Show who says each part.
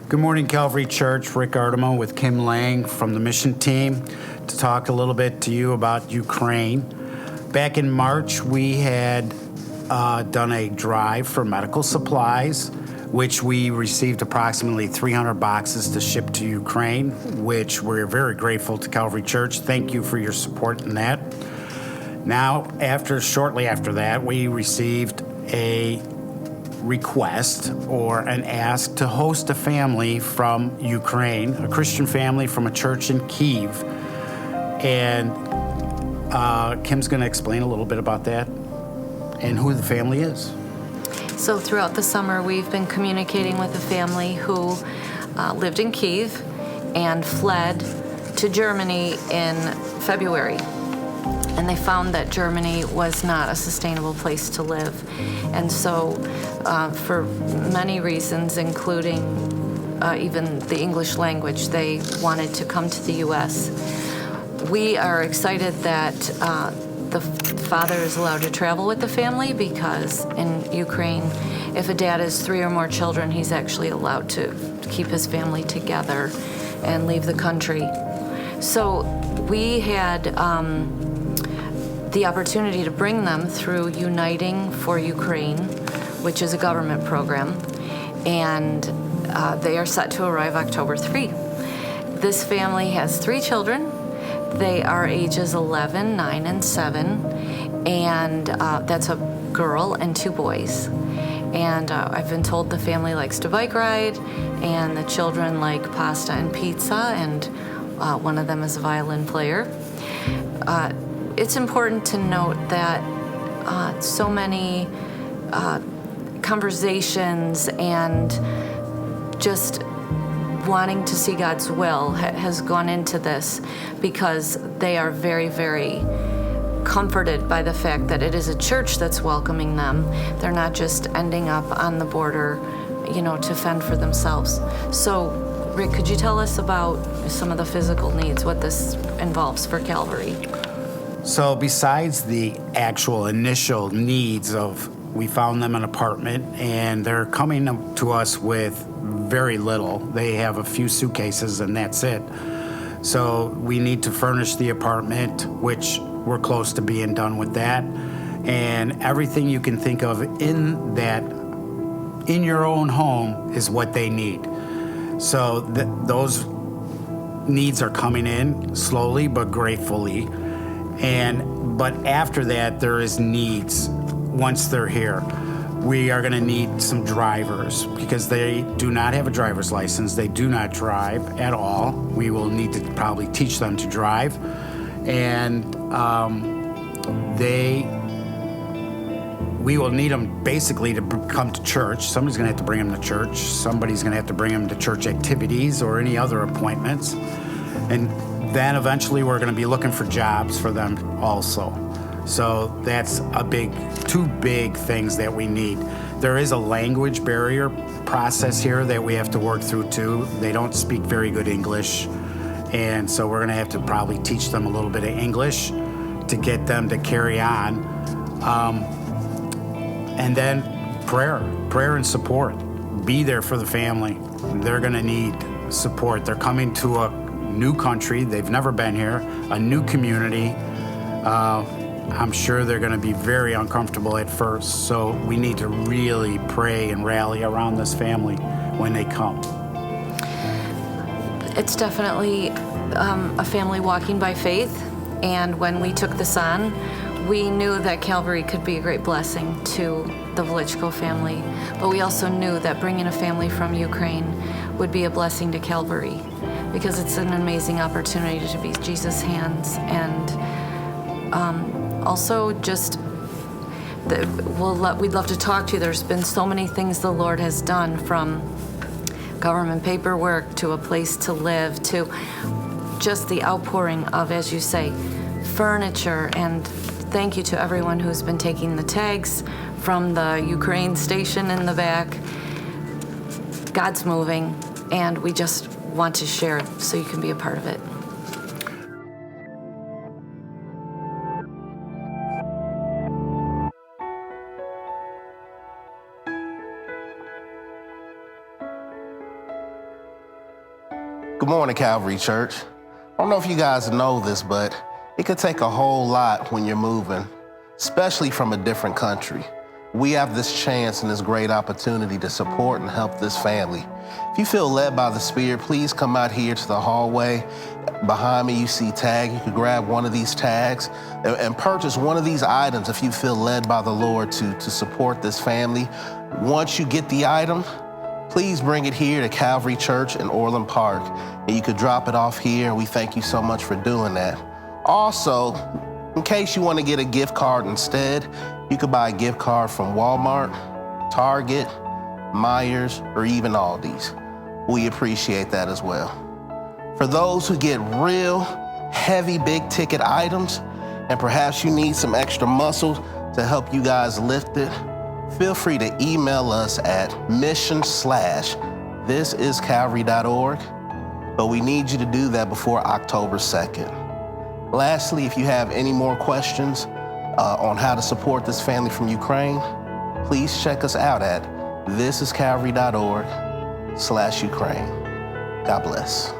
Speaker 1: Good morning, Calvary Church. Rick Artemo with Kim Lang from the mission team to talk a little bit to you about Ukraine. Back in March, we had done a drive for medical supplies, which we received approximately 300 boxes to ship to Ukraine, which we're very grateful to Calvary Church. Thank you for your support in that. Now, shortly after that, we received a request or an ask to host a family from Ukraine, a Christian family from a church in Kyiv. And Kim's going to explain a little bit about that and who the family is.
Speaker 2: So throughout the summer, we've been communicating with a family who lived in Kyiv and fled to Germany in February. And they found that Germany was not a sustainable place to live. And so for many reasons, including even the English language, they wanted to come to the U.S. We are excited that the father is allowed to travel with the family, because in Ukraine, if a dad has 3 or more children, he's actually allowed to keep his family together and leave the country. So we had the opportunity to bring them through Uniting for Ukraine, which is a government program, and they are set to arrive October 3. This family has 3 children. They are ages 11, 9, and 7, and that's a girl and 2 boys. And I've been told the family likes to bike ride, and the children like pasta and pizza, and one of them is a violin player. It's important to note that so many conversations and just wanting to see God's will has gone into this, because they are very, very comforted by the fact that it is a church that's welcoming them. They're not just ending up on the border, to fend for themselves. So, Rick, could you tell us about some of the physical needs, what this involves for Calvary?
Speaker 1: So besides the actual initial needs we found them an apartment, and they're coming to us with very little. They have a few suitcases and that's it. So we need to furnish the apartment, which we're close to being done with that. And everything you can think of in your own home is what they need. So those needs are coming in slowly but gratefully. But after that, there is needs once they're here. We are going to need some drivers, because they do not have a driver's license. They do not drive at all. We will need to probably teach them to drive. And we will need them basically to come to church. Somebody's going to have to bring them to church. Somebody's going to have to bring them to church activities or any other appointments. And then eventually we're going to be looking for jobs for them also. So that's 2 big things that we need. There is a language barrier process here that we have to work through too. They don't speak very good English. And so we're going to have to probably teach them a little bit of English to get them to carry on. And then prayer and support. Be there for the family. They're going to need support. They're coming to a new country. They've never been here, a new community. I'm sure they're going to be very uncomfortable at first, so we need to really pray and rally around this family when they come.
Speaker 2: It's definitely a family walking by faith, and when we took this on, we knew that Calvary could be a great blessing to the Velichko family, but we also knew that bringing a family from Ukraine would be a blessing to Calvary, because it's an amazing opportunity to be Jesus' hands, and also just we'd love to talk to you. There's been so many things the Lord has done, from government paperwork to a place to live to just the outpouring of, as you say, furniture. And thank you to everyone who's been taking the tags from the Ukraine station in the back. God's moving, and we just want to share it so you can be a part of it.
Speaker 3: Good morning, Calvary Church. I don't know if you guys know this, but it could take a whole lot when you're moving, especially from a different country. We have this chance and this great opportunity to support and help this family. If you feel led by the Spirit, please come out here to the hallway. Behind me, you see tag. You can grab one of these tags and purchase one of these items if you feel led by the Lord to support this family. Once you get the item, please bring it here to Calvary Church in Orland Park, and you could drop it off here, and we thank you so much for doing that. Also, in case you want to get a gift card instead, you could buy a gift card from Walmart, Target, Myers, or even Aldi's. We appreciate that as well. For those who get real heavy, big ticket items, and perhaps you need some extra muscle to help you guys lift it, feel free to email us at mission/thisiscalvary.org, but we need you to do that before October 2nd. Lastly, if you have any more questions on how to support this family from Ukraine, please check us out at thisiscalvary.org/Ukraine. God bless.